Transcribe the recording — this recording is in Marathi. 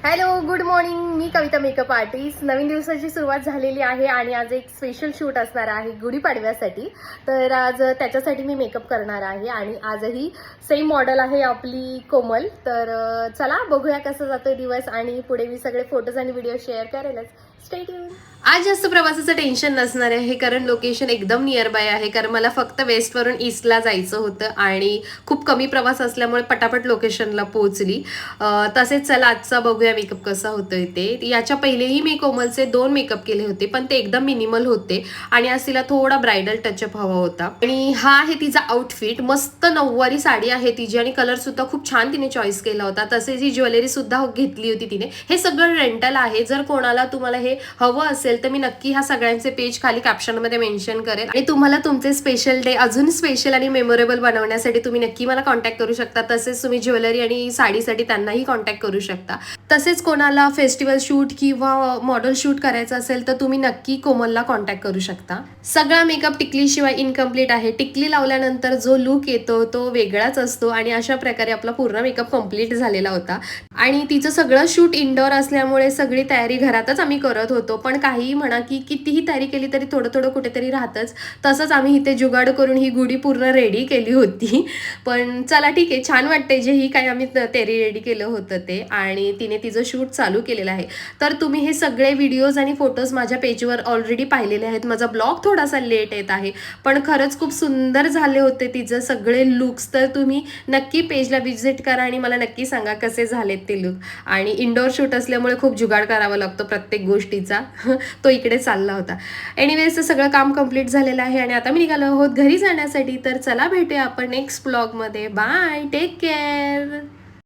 Hello, good morning. मी कविता, मेकअप आर्टिस्ट. नवीन दिवसाची सुरुवात झालेली आहे आणि आज एक स्पेशल शूट असणार आहे गुढीपाडव्यासाठी. तर आज त्याच्यासाठी मी मेकअप करणार आहे आणि आजही सेम मॉडेल आहे आपली कोमल. तर चला बघूया कसं जातोय दिवस आणि पुढे मी सगळे फोटोज आणि व्हिडिओ शेअर करेलच. Stay tune. आज जास्त प्रवासाचं टेन्शन नसणार आहे कारण लोकेशन एकदम नियर बाय आहे. कारण मला फक्त वेस्टवरून ईस्टला जायचं होतं आणि खूप कमी प्रवास असल्यामुळे पटापट लोकेशनला पोहोचली. तसेच चला आजचा बघूया मेकअप कसा होतोय ते. याच्या पहिलेही मी कोमलचे 2 मेकअप केले होते पण ते एकदम मिनिमल होते आणि आज तिला थोडा ब्रायडल टचअप हवा होता. आणि हा आहे तिचा आउटफिट. मस्त नऊवारी साडी आहे तिची आणि कलर सुद्धा खूप छान तिने चॉईस केला होता. तसेच ही ज्वेलरी सुद्धा घेतली होती तिने. हे सगळं रेंटल आहे. जर कोणाला तुम्हाला हे हवं असेल तर मी नक्की ह्या सगळ्यांचे पेज खाली कॅप्शनमध्ये मेन्शन करेल आणि तुम्हाला तुमचे स्पेशल डे अजून स्पेशल आणि मेमोरेबल बनवण्यासाठी तुम्ही नक्की मला कॉन्टॅक्ट करू शकता. तसेच तुम्ही ज्वेलरी आणि साडीसाठी त्यांनाही कॉन्टॅक्ट करू शकता. तसेच कोणाला फेस्टिवल शूट किंवा मॉडेल शूट करायचं असेल तर तुम्ही नक्की कोमलला कॉन्टॅक्ट करू शकता. सगळा मेकअप टिकलीशिवाय इनकम्प्लीट आहे. टिकली लावल्यानंतर जो लुक येतो तो वेगळाच असतो आणि अशा प्रकारे आपला पूर्ण मेकअप कम्प्लीट झालेला होता. आणि तिचं सगळं शूट इंडोर असल्यामुळे सगळी तयारी घरातच आम्ही करत होतो. पण काही म्हणा की कितीही तयारी केली तरी थोडं थोडं कुठेतरी राहतच. तसंच आम्ही इथे जुगाड करून ही गुढी पूर्ण रेडी केली होती. पण चला ठीक आहे, छान वाटते जे ही काही आम्ही तयारी रेडी केलं होतं ते. आणि तिने तिचं शूट चालू केलेलं आहे. तर तुम्ही हे सगळे व्हिडिओज आणि फोटोज माझ्या पेजवर ऑलरेडी पाहिलेले आहेत. माझा ब्लॉग थोडासा लेट येत आहे पण खरंच खूप सुंदर झाले होते तिचं सगळे लुक्स. तर तुम्ही नक्की पेजला व्हिजिट करा आणि मला नक्की सांगा कसे झालेत ते लुक. आणि इंडोर शूट असल्यामुळे खूप जुगाड करावा लागतो प्रत्येक गोष्टीचा. तो इकडे चालला होता. एनिवेज सगळं काम कंप्लीट झालेलं आहे आणि आता मी निघालो आहोत घरी जाण्यासाठी. तर चला भेटूया आपण नेक्स्ट ब्लॉगमध्ये. Bye, take care.